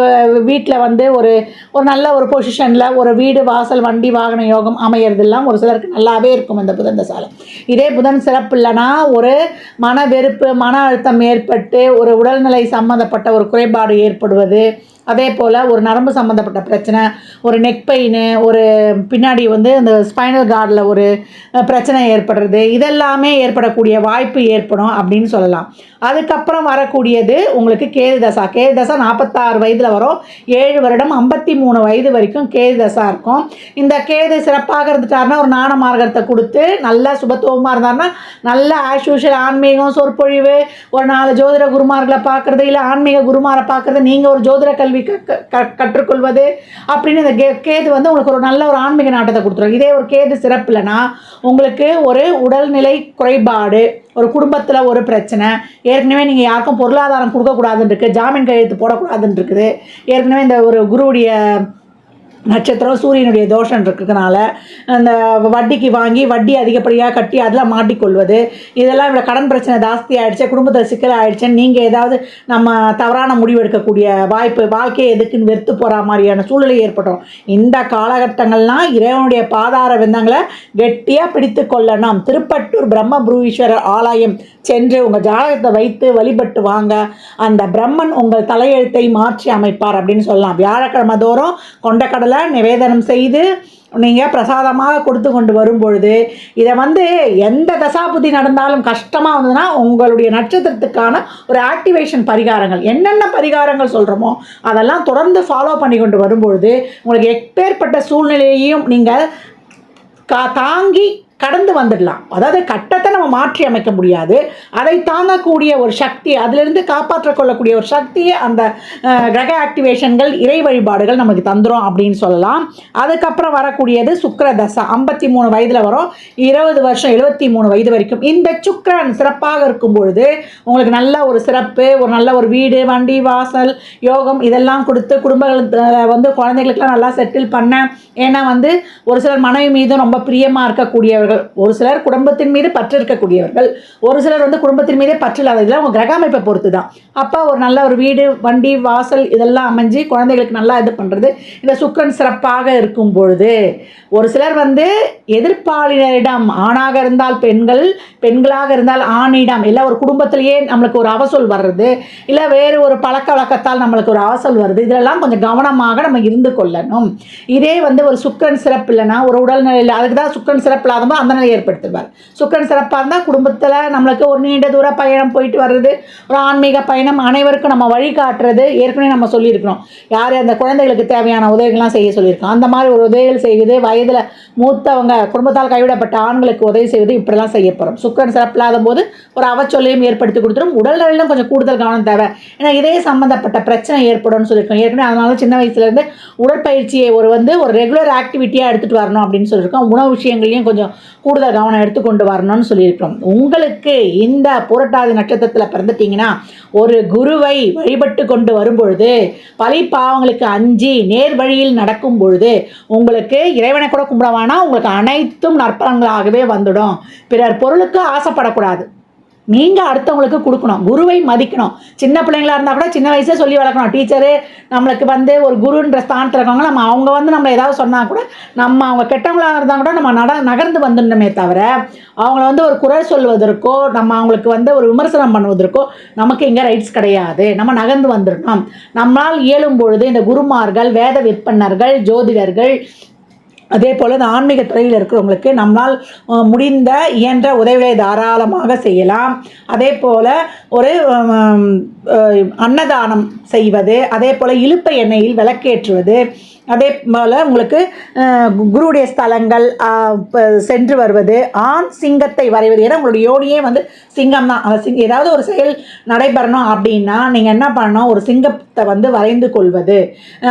வீட்டில் வந்து ஒரு ஒரு நல்ல ஒரு பொசிஷனில் ஒரு வீடு வாசல் வண்டி வாகன யோகம் அமையிறதெல்லாம் ஒரு சிலருக்கு நல்லாவே இருக்கும் இந்த புதன் தசால. இதே புதன் சிறப்பு இல்லைன்னா ஒரு மன வெறுப்பு, மன அழுத்தம் ஏற்பட்டு ஒரு உடல்நிலை சம்மந்தப்பட்ட ஒரு குறைபாடு ஏற்படுவது, அதே போல் ஒரு நரம்பு சம்மந்தப்பட்ட பிரச்சனை, ஒரு நெக் பெயின், ஒரு பின்னாடி வந்து இந்த ஸ்பைனல் கார்டில் ஒரு பிரச்சனை ஏற்படுறது, இதெல்லாமே ஏற்படக்கூடிய வாய்ப்பு ஏற்படும் அப்படின்னு சொல்லலாம். அதுக்கப்புறம் வரக்கூடியது உங்களுக்கு கேது தசா. கேது தசா 46 வயதில் வரும், 7 வருடம் 53 வயது வரைக்கும் கேது தசா இருக்கும். இந்த கேது சிறப்பாக இருந்துட்டாருன்னா ஒரு ஞான மார்க்கத்தை கொடுத்து நல்லா சுபத்துவமாக இருந்தாருன்னா நல்ல ஆஸ் யூஷுவல் ஆன்மீகம், சொற்பொழிவு, ஒரு 4 ஜோதிட குருமார்களை பார்க்குறது, இல்லை ஆன்மீக குருமாரை பார்க்குறது, நீங்கள் ஒரு ஜோதிட கல்வி கற்றுக்கொள்வது அப்படின்னு இந்த கேது வந்து உங்களுக்கு ஒரு நல்ல ஒரு ஆன்மீக நாட்டத்தை கொடுத்துரும். இதே ஒரு கேது சிறப்பு இல்லைன்னா உங்களுக்கு ஒரு உடல்நிலை குறைபாடு, ஒரு குடும்பத்தில் ஒரு பிரச்சனை, ஏற்கனவே நீங்கள் யாருக்கும் பொருளாதாரம் கொடுக்கக்கூடாதுன்னு இருக்குது, ஜாமீன் கையெழுத்து போடக்கூடாதுன்னு இருக்குது, ஏற்கனவே இந்த ஒரு குருவுடைய நட்சத்திரம் சூரியனுடைய தோஷம் இருக்கிறதுனால அந்த வட்டிக்கு வாங்கி வட்டி அதிகப்படியாக கட்டி அதில் மாட்டிக்கொள்வது, இதெல்லாம் இவ்வளோ கடன் பிரச்சனை ஜாஸ்தி ஆகிடுச்சு, குடும்பத்தில் சிக்கல் ஆகிடுச்சுன்னு நீங்கள் ஏதாவது நம்ம தவறான முடிவு எடுக்கக்கூடிய வாய்ப்பு, வாழ்க்கையை எதுக்குன்னு வெறுத்து போகிற மாதிரியான சூழ்நிலை ஏற்பட்டோம். இந்த காலகட்டங்கள்லாம் இறைவனுடைய பாதார விந்தங்களை கெட்டியாக பிடித்து கொள்ளணும். திருப்பட்டூர் பிரம்ம புரீஸ்வரர் ஆலயம் சென்று உங்கள் ஜாதகத்தை வைத்து வழிபட்டு வாங்க. அந்த பிரம்மன் உங்கள் தலையெழுத்தை மாற்றி அமைப்பார் அப்படின்னு சொல்லலாம். வியாழக்கிழமை தோறும் கொண்டக்கடலை நிவேதனம் செய்து நீங்கள் பிரசாதமாக கொடுத்து கொண்டு வரும்பொழுது இதை வந்து எந்த தசாபுத்தி நடந்தாலும் கஷ்டமாக வந்ததுன்னா உங்களுடைய நட்சத்திரத்துக்கான ஒரு ஆக்டிவேஷன் பரிகாரங்கள் என்னென்ன பரிகாரங்கள் சொல்கிறோமோ அதெல்லாம் தொடர்ந்து ஃபாலோ பண்ணி கொண்டு வரும்பொழுது உங்களுக்கு எப்பேற்பட்ட சூழ்நிலையையும் நீங்கள் தாங்கி கடந்து வந்துடலாம். அதாவது கட்டத்தை நம்ம மாற்றி அமைக்க முடியாது, அதை தாங்கக்கூடிய ஒரு சக்தி, அதிலிருந்து காப்பாற்றிக்கொள்ளக்கூடிய ஒரு சக்தியை அந்த கிரக ஆக்டிவேஷன்கள், இறை வழிபாடுகள் நமக்கு தந்துடும் அப்படின்னு சொல்லலாம். அதுக்கப்புறம் வரக்கூடியது சுக்கிர தசை. 53 வயதில் வரும், 20 வருஷம் 73 வயது வரைக்கும். இந்த சுக்கிரன் சிறப்பாக இருக்கும் பொழுது உங்களுக்கு நல்ல ஒரு சிறப்பு, ஒரு நல்ல ஒரு வீடு வண்டி வாசல் யோகம் இதெல்லாம் கொடுத்து குடும்பங்கள் வந்து குழந்தைகளுக்கெல்லாம் நல்லா செட்டில் பண்ண. ஏன்னா வந்து ஒரு சிலர் மனைவி மீதும் ரொம்ப பிரியமாக இருக்கக்கூடியவர்கள், ஒரு சிலர் குடும்பத்தின் மீது பற்று இருக்கக்கூடியவர்கள், ஒரு சிலர் வந்து குடும்பத்தின் மீதே பற்று இல்லாததில் அவங்க கிரக அமைப்பை பொறுத்து தான். அப்போ ஒரு நல்ல ஒரு வீடு வண்டி வாசல் இதெல்லாம் அமைஞ்சு குழந்தைகளுக்கு நல்லா இது பண்ணுறது இந்த சுக்கிரன் சிறப்பாக இருக்கும் பொழுது. ஒரு சிலர் வந்து எதிர்ப்பாளினரிடம், ஆணாக இருந்தால் பெண்கள், பெண்களாக இருந்தால் ஆணிடம், இல்லை ஒரு குடும்பத்திலேயே நம்மளுக்கு ஒரு அவசொல் வர்றது, இல்லை வேறு ஒரு பழக்க வழக்கத்தால் நம்மளுக்கு ஒரு அவசொல் வருது, இதெல்லாம் கொஞ்சம் கவனமாக நம்ம இருந்து கொள்ளணும். இதே வந்து ஒரு சுக்கிரன் சிறப்பு இல்லைன்னா ஒரு உடல்நிலையில், அதுக்கு தான் சுக்கிரன் சிறப்பு இல்லாதபோது அந்த நிலையை ஏற்படுத்துவார். சுக்கிரன் சிறப்பாக இருந்தால் குடும்பத்தில் நம்மளுக்கு ஒரு நீண்ட தூர பயணம் போயிட்டு வர்றது, ஒரு ஆன்மீக பயணம், அனைவருக்கும் நம்ம வழிகாட்டுறது. ஏற்கனவே நம்ம சொல்லியிருக்கிறோம் யார் அந்த குழந்தைகளுக்கு தேவையான உதவிகள்லாம் செய்ய சொல்லியிருக்கோம். அந்த மாதிரி ஒரு உதவிகள் செய்வது, வயதில் மூத்தவங்க குடும்பத்தால் கைவிடப்பட்ட ஆண்களுக்கு உதவி செய்வது, இப்படிலாம் செய்ய போகிறோம். சுக்கிரன் சிறப்பு இல்லாத போது ஒரு அவச்சொல்லையும் ஏற்படுத்தி கொடுத்துரும். உடல்நிலையிலும் கொஞ்சம் கூடுதல் கவனம் தேவை, ஏன்னா இதே சம்மந்தப்பட்ட பிரச்சனை ஏற்படும்னு சொல்லியிருக்கோம் ஏற்கனவே. அதனால சின்ன வயசுலேருந்து உடற்பயிற்சியை ஒரு ரெகுலர் ஆக்டிவிட்டியாக எடுத்துகிட்டு வரணும் அப்படின்னு சொல்லியிருக்கோம். உணவு விஷயங்களையும் கொஞ்சம் கூடுதல் கவனம் எடுத்துக்கொண்டு வரணும்னு சொல்லியிருக்கிறோம். உங்களுக்கு இந்த புரட்டாதி நட்சத்திரத்தில் பிறந்துட்டிங்கன்னா ஒரு குருவை வழிபட்டு கொண்டு வரும்பொழுது, பழி பாவங்களுக்கு அஞ்சி நேர் வழியில் நடக்கும் பொழுது உங்களுக்கு இறைவனை கூட கும்பிட வேணாம், உங்களுக்கு அனைத்தும் நற்பலன்களாகவே வந்துடும். பிறர் பொருளுக்கு ஆசைப்படக்கூடாது, நீங்கள் அடுத்தவங்களுக்கு கொடுக்கணும், குருவை மதிக்கணும். சின்ன பிள்ளைங்களாக இருந்தால் கூட சின்ன வயசே சொல்லி வளர்க்கணும். டீச்சரு நம்மளுக்கு வந்து ஒரு குருன்ற ஸ்தானத்தில் இருக்கவங்க, நம்ம அவங்க வந்து நம்ம ஏதாவது சொன்னால் கூட நம்ம அவங்க கெட்டவங்களாக இருந்தால் கூட நம்ம நகர்ந்து வந்துடணுமே தவிர அவங்கள வந்து ஒரு குறை சொல்வதற்கோ நம்ம அவங்களுக்கு வந்து ஒரு விமர்சனம் பண்ணுவதற்கோ நமக்கு இங்கே ரைட்ஸ் கிடையாது. நம்ம நகர்ந்து வந்துடணும். நம்மளால் இயலும் பொழுது இந்த குருமார்கள், வேத விற்பனர்கள், ஜோதிடர்கள், அதே போல் இந்த ஆன்மீக துறையில் இருக்கிறவங்களுக்கு நம்மளால் முடிந்த இயன்ற உதவிகளை தாராளமாக செய்யலாம். அதே போல் ஒரு அன்னதானம் செய்வது, அதே போல் இலுப்பை எண்ணெயில் விளக்கேற்றுவது, அதே போல் உங்களுக்கு குருவுடைய ஸ்தலங்கள் சென்று வருவது, ஆண் சிங்கத்தை வரைவது. ஏன்னா உங்களுடைய யோனியே வந்து சிங்கம் தான். அந்த ஏதாவது ஒரு செயல் நடைபெறணும் அப்படின்னா நீங்கள் என்ன பண்ணணும், ஒரு சிங்கத்தை வந்து வரைந்து கொள்வது.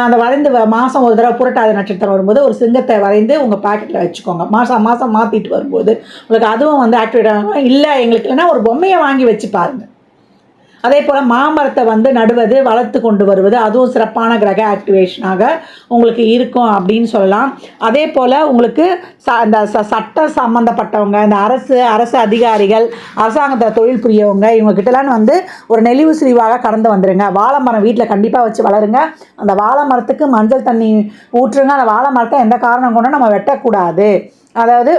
அந்த வரைந்து மாதம் ஒரு தடவை புரட்டாதி நட்சத்திரம் வரும்போது ஒரு சிங்கத்தை வரைந்து உங்கள் பாக்கெட்டில் வச்சுக்கோங்க. மாதம் மாதம் மாற்றிட்டு வரும்போது உங்களுக்கு அதுவும் வந்து ஆக்டிவேட் ஆகும். இல்லை எங்களுக்கு இல்லைன்னா ஒரு பொம்மையை வாங்கி வச்சு பாருங்கள். அதே போல் மாமரத்தை வந்து நடுவது, வளர்த்து கொண்டு வருவது, அதுவும் சிறப்பான கிரக ஆக்டிவேஷனாக உங்களுக்கு இருக்கும் அப்படின்னு சொல்லலாம். அதே போல் உங்களுக்கு இந்த சட்ட சம்மந்தப்பட்டவங்க, இந்த அரசு அதிகாரிகள், அரசாங்கத்தில் தொழில் புரியவங்க, இவங்ககிட்டலாம் வந்து ஒரு நெளிவு சுழிவாக கடந்து வந்துடுங்க. வாழை மரம் வீட்டில் கண்டிப்பாக வச்சு வளருங்க. அந்த வாழை மரத்துக்கு மஞ்சள் தண்ணி ஊற்றுங்க. அந்த வாழை மரத்தை எந்த காரணம் கொண்டும் நம்ம வெட்டக்கூடாது. அதாவது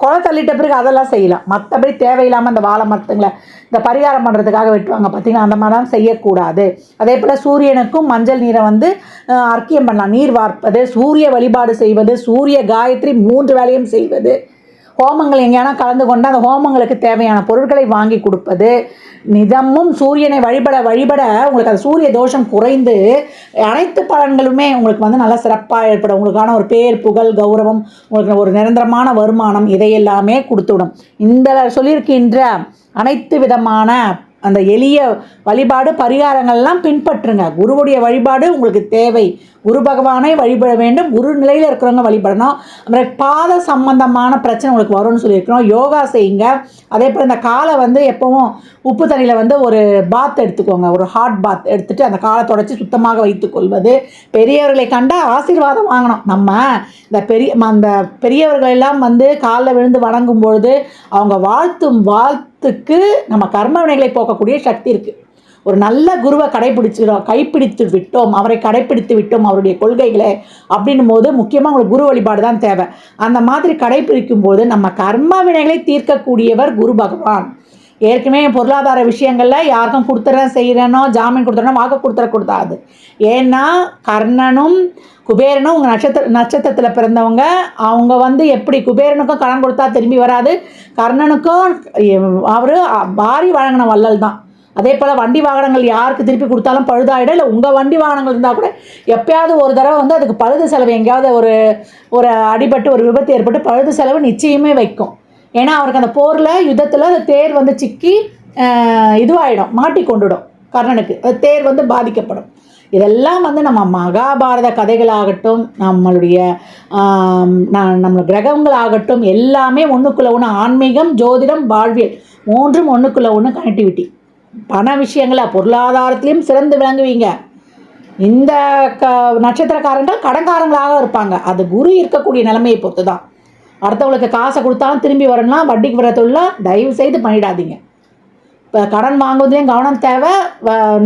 கொலை தள்ளிட்ட பிறகு அதெல்லாம் செய்யலாம். மற்றபடி தேவையில்லாமல் இந்த வாழை மரத்துங்களை இந்த பரிகாரம் பண்ணுறதுக்காக வெட்டுவாங்க பார்த்தீங்கன்னா, அந்த மாதிரிலாம் செய்யக்கூடாது. அதே போல் சூரியனுக்கும் மஞ்சள் நீரை வந்து அர்க்கியம் பண்ணலாம். நீர் வார்ப்பது, சூரிய வழிபாடு செய்வது, சூரிய காயத்ரி 3 வேளையும் செய்வது, ஹோமங்கள் எங்கேயானா கலந்து கொண்டு அந்த ஹோமங்களுக்கு தேவையான பொருட்களை வாங்கி கொடுப்பது, நிதமும் சூரியனை வழிபட உங்களுக்கு அந்த சூரிய தோஷம் குறைந்து அனைத்து பலன்களுமே உங்களுக்கு வந்து நல்லா சிறப்பாக ஏற்படும். உங்களுக்கான ஒரு பேர், புகழ், கௌரவம், உங்களுக்கு ஒரு நிரந்தரமான வருமானம் இதையெல்லாமே கொடுத்துவிடும். இந்த சொல்லியிருக்கின்ற அனைத்து விதமான அந்த எளிய வழிபாடு பரிகாரங்கள்லாம் பின்பற்றுங்க. குருவுடைய வழிபாடு உங்களுக்கு தேவை. குரு பகவானை வழிபட வேண்டும். குரு நிலையில் இருக்கிறவங்க வழிபடணும். அப்புறம் பாத சம்பந்தமான பிரச்சனை உங்களுக்கு வரும்னு சொல்லியிருக்கிறோம். யோகா செய்யுங்க. அதே போல் இந்த காலை வந்து எப்பவும் உப்பு தண்ணியில் வந்து ஒரு பாத் எடுத்துக்கோங்க. ஒரு ஹாட் பாத் எடுத்துகிட்டு அந்த காலை தொடச்சி சுத்தமாக வைத்துக்கொள்வது. பெரியவர்களை கண்ட ஆசீர்வாதம் வாங்கணும். நம்ம அந்த பெரியவர்களெல்லாம் வந்து காலில் விழுந்து வணங்கும் பொழுது அவங்க வாழ்த்துக்கு நம்ம கர்ம வினைகளை போக்கக்கூடிய சக்தி இருக்குது. ஒரு நல்ல குருவை கைப்பிடித்து விட்டோம், அவரை கடைப்பிடித்து விட்டோம், அவருடைய கொள்கைகளை அப்படின்னும் போது முக்கியமாக உங்களுக்கு குரு வழிபாடு தான் தேவை. அந்த மாதிரி கடைப்பிடிக்கும் போது நம்ம கர்ம வினைகளை தீர்க்கக்கூடியவர் குரு பகவான். ஏற்கனவே பொருளாதார விஷயங்களில் யாருக்கும் கொடுத்துறேன் செய்கிறேனோ ஜாமீன் கொடுத்துறேனோ வாக்கு கொடுத்துடக்கூடாது. ஏன்னா கர்ணனும் குபேரனும் உங்கள் நட்சத்திரத்தில் பிறந்தவங்க. அவங்க வந்து எப்படி குபேரனுக்கும் கடன் கொடுத்தா திரும்பி வராது, கர்ணனுக்கும் அவர் வாரி வழங்கின வள்ளல் தான். அதே போல் வண்டி வாகனங்கள் யாருக்கு திருப்பி கொடுத்தாலும் பழுதாயிடும். இல்லை உங்கள் வண்டி வாகனங்கள் இருந்தால் கூட எப்போயாவது ஒரு தடவை வந்து அதுக்கு பழுது செலவு எங்கேயாவது ஒரு அடிபட்டு ஒரு விபத்து ஏற்பட்டு பழுது செலவு நிச்சயமே வைக்கும். ஏன்னா அவருக்கு அந்த போரில் யுத்தத்தில் அந்த தேர் வந்து சிக்கி இதுவாகிடும், மாட்டி கொண்டுடும் கர்ணனுக்கு. அது தேர் வந்து பாதிக்கப்படும். இதெல்லாம் வந்து நம்ம மகாபாரத கதைகளாகட்டும், நம்மளுடைய கிரகங்களாகட்டும் எல்லாமே ஒன்றுக்குள்ள ஒன்று. ஆன்மீகம், ஜோதிடம், வாழ்வியல் 3ம் ஒன்றுக்குள்ள ஒன்று கனெக்டிவிட்டி. பண விஷயங்களை பொருளாதாரத்திலையும் சிறந்து விளங்குவீங்க. இந்த நட்சத்திரக்காரங்கள் கடன்காரங்களாக இருப்பாங்க. அது குரு இருக்கக்கூடிய நிலைமையை பொறுத்து தான். அடுத்தவங்களுக்கு காசை கொடுத்தாலும் திரும்பி வரலாம். வட்டிக்கு வர தொழிலாம் தயவு செய்து பண்ணிடாதீங்க. இப்போ கடன் வாங்குவதுலேயும் கவனம் தேவை,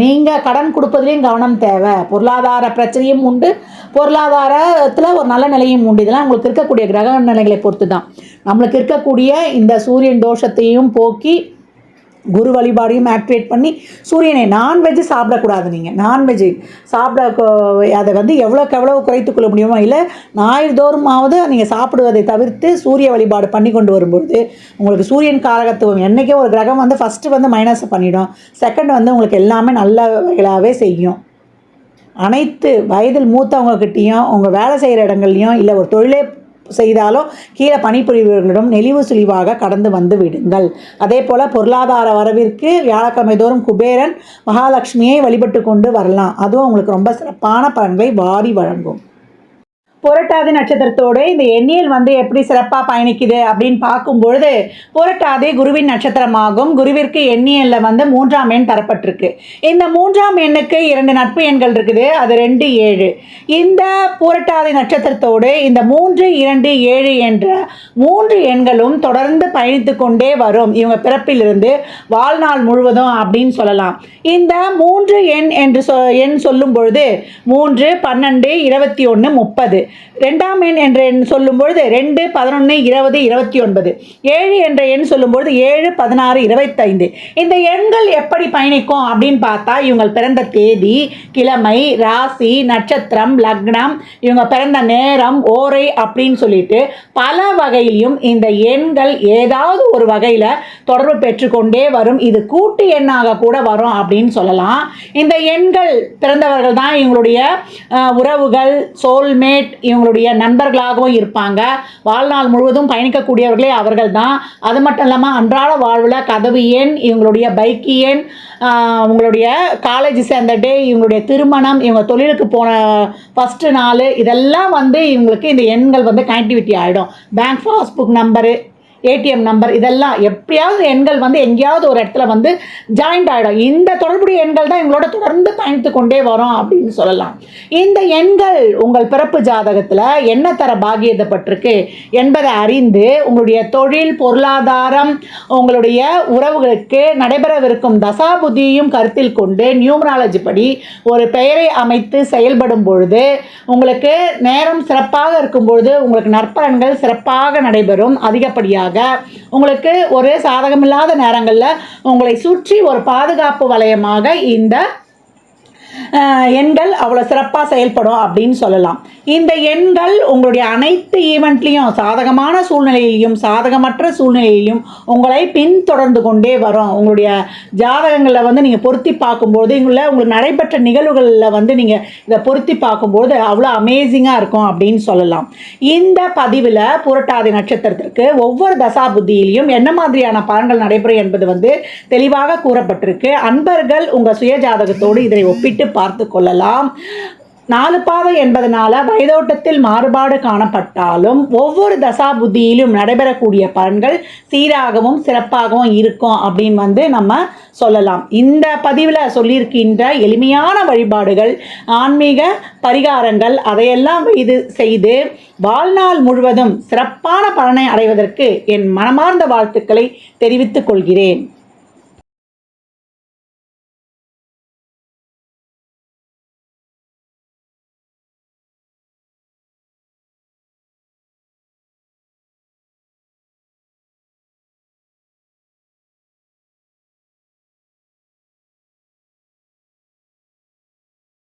நீங்கள் கடன் கொடுப்பதுலேயும் கவனம் தேவை. பொருளாதார பிரச்சனையும் உண்டு, பொருளாதாரத்தில் ஒரு நல்ல நிலையும் உண்டு. இதெல்லாம் உங்களுக்கு இருக்கக்கூடிய கிரக நிலைகளை பொறுத்து தான். நம்மளுக்கு இருக்கக்கூடிய இந்த சூரியன் தோஷத்தையும் போக்கி குரு வழிபாடையும் ஆக்டிவேட் பண்ணி சூரியனை நான்வெஜ்ஜு சாப்பிடக்கூடாது. நீங்கள் நான்வெஜ்ஜு அதை வந்து எவ்வளோ குறைத்து கொள்ள முடியுமோ, இல்லை ஞாயிறுதோறுமாவது நீங்கள் சாப்பிடுவதை தவிர்த்து சூரிய வழிபாடு பண்ணி கொண்டு வரும்பொழுது உங்களுக்கு சூரியன் காரகத்துவம் என்றைக்கே ஒரு கிரகம் வந்து ஃபஸ்ட்டு வந்து மைனஸ் பண்ணிடும், செகண்ட் வந்து உங்களுக்கு எல்லாமே நல்ல வகையாகவே செய்யும். அனைத்து வயதில் மூத்தவங்கக்கிட்டேயும் உங்கள் வேலை செய்கிற இடங்கள்லையும் இல்லை ஒரு தொழிலே செய்தாலும் கீழே பணிபுரிபவர்களிடம் நெளிவு சுழிவாக கடந்து வந்து விடுங்கள். அதே போல் பொருளாதார வரவிற்கு வியாழக்கிழமை தோறும் குபேரன் மகாலட்சுமியை வழிபட்டு கொண்டு வரலாம். அதுவும் உங்களுக்கு ரொம்ப சிறப்பான பலன்களை வாரி வழங்கும். புரட்டாதி நட்சத்திரத்தோடு இந்த எண்ணியல் வந்து எப்படி சிறப்பாக பயணிக்குது அப்படின்னு பார்க்கும்பொழுது புரட்டாதி குருவின் நட்சத்திரமாகும். குருவிற்கு எண்ணியலில் வந்து 3ஆம் எண் தரப்பட்டிருக்கு. இந்த 3ஆம் எண்ணுக்கு 2 நட்பு எண்கள் இருக்குது. அது 2, 7. இந்த புரட்டாதி நட்சத்திரத்தோடு இந்த 3, 2, 7 என்ற 3 எண்களும் தொடர்ந்து பயணித்து கொண்டே வரும். இவங்க பிறப்பிலிருந்து வாழ்நாள் முழுவதும் அப்படின்னு சொல்லலாம். இந்த 3 எண் என்று எண் சொல்லும் பொழுது 3, 12, 21, 30 2ஆம் எண் என்ற எண் சொல்லும்பொழுது 2, 11, 20, 29. 7 என்ற எண் சொல்லும்பொழுது 7, 16, 25. இந்த எண்கள் எப்படி பயணிக்கும் அப்படின்னு பார்த்தா இவங்க பிறந்த தேதி, கிழமை, ராசி, நட்சத்திரம், லக்னம், இவங்க பிறந்த நேரம், ஓரை அப்படின்னு சொல்லிட்டு பல வகையிலும் இந்த எண்கள் ஏதாவது ஒரு வகையில் தொடர்பு பெற்றுக்கொண்டே வரும். இது கூட்டு எண்ணாக கூட வரும் அப்படின்னு சொல்லலாம். இந்த எண்கள் பிறந்தவர்கள் தான் இவங்களுடைய உறவுகள், சோல்மேட், இவங்களுடைய நண்பர்களாகவும் இருப்பாங்க. வாழ்நாள் முழுவதும் பயணிக்கக்கூடியவர்களே அவர்கள் தான். அது மட்டும் இல்லாமல் அன்றாட வாழ்வில் கதவு எண், இவங்களுடைய பைக்கு எண், உங்களுடைய காலேஜ் சேர்ந்த டே, இவங்களுடைய திருமணம், இவங்க தொழிலுக்கு போன ஃபஸ்ட்டு நாள், இதெல்லாம் வந்து இவங்களுக்கு இந்த எண்கள் வந்து கனெக்டிவிட்டி ஆகிடும். Bank passbook number, ATM number, இதெல்லாம் எப்படியாவது எண்கள் வந்து எங்கேயாவது ஒரு இடத்துல வந்து ஜாயிண்ட் ஆகிடும். இந்த தொடர்புடைய எண்கள் தான் எங்களோட தொடர்ந்து பயணித்து கொண்டே வரும் அப்படின்னு சொல்லலாம். இந்த எண்கள் உங்கள் பிறப்பு ஜாதகத்தில் என்ன தர பாகியப்பட்டிருக்கு என்பதை அறிந்து உங்களுடைய தொழில், பொருளாதாரம், உங்களுடைய உறவுகளுக்கு நடைபெறவிருக்கும் தசாபுதியையும் கருத்தில் கொண்டு நியூமராலஜி படி ஒரு பெயரை அமைத்து செயல்படும் பொழுது உங்களுக்கு நேரம் சிறப்பாக இருக்கும் பொழுது உங்களுக்கு நற்பலன்கள் சிறப்பாக நடைபெறும். அதிகப்படியாக உங்களுக்கு ஒரு சாதகமில்லாத நேரங்களில் உங்களை சுற்றி ஒரு பாதுகாப்பு வளையமாக இந்த எண்கள் அவ்வளோ சிறப்பாக செயல்படும் அப்படின்னு சொல்லலாம். இந்த எண்கள் உங்களுடைய அனைத்து ஈவெண்ட்லேயும் சாதகமான சூழ்நிலையிலையும் சாதகமற்ற சூழ்நிலையிலையும் உங்களை பின்தொடர்ந்து கொண்டே வரும். உங்களுடைய ஜாதகங்களில் வந்து நீங்கள் பொருத்தி பார்க்கும்போது உங்களுக்கு நடைபெற்ற நிகழ்வுகளில் வந்து நீங்கள் இதை பொருத்தி பார்க்கும்போது அவ்வளோ அமேசிங்காக இருக்கும் அப்படின்னு சொல்லலாம். இந்த பதிவில் புரட்டாதி நட்சத்திரத்திற்கு ஒவ்வொரு தசாபுத்தியிலையும் என்ன மாதிரியான பலன்கள் நடைபெறும் என்பது வந்து தெளிவாக கூறப்பட்டிருக்கு. அன்பர்கள் உங்கள் சுய ஜாதகத்தோடு இதனை ஒப்பிட்டு பார்த்து கொள்ளலாம். 4 பாதை என்பதனால வயதோட்டத்தில் மாறுபாடு காணப்பட்டாலும் ஒவ்வொரு தசாபுத்தியிலும் நடைபெறக்கூடிய பலன்கள் சீராகவும் சிறப்பாகவும் இருக்கும் அப்படின்னு வந்து நம்ம சொல்லலாம். இந்த பதிவில் சொல்லியிருக்கின்ற எளிமையான வழிபாடுகள், ஆன்மீக பரிகாரங்கள் அதையெல்லாம் செய்து வாழ்நாள் முழுவதும் சிறப்பான பலனை அடைவதற்கு என் மனமார்ந்த வாழ்த்துக்களை தெரிவித்துக் கொள்கிறேன்.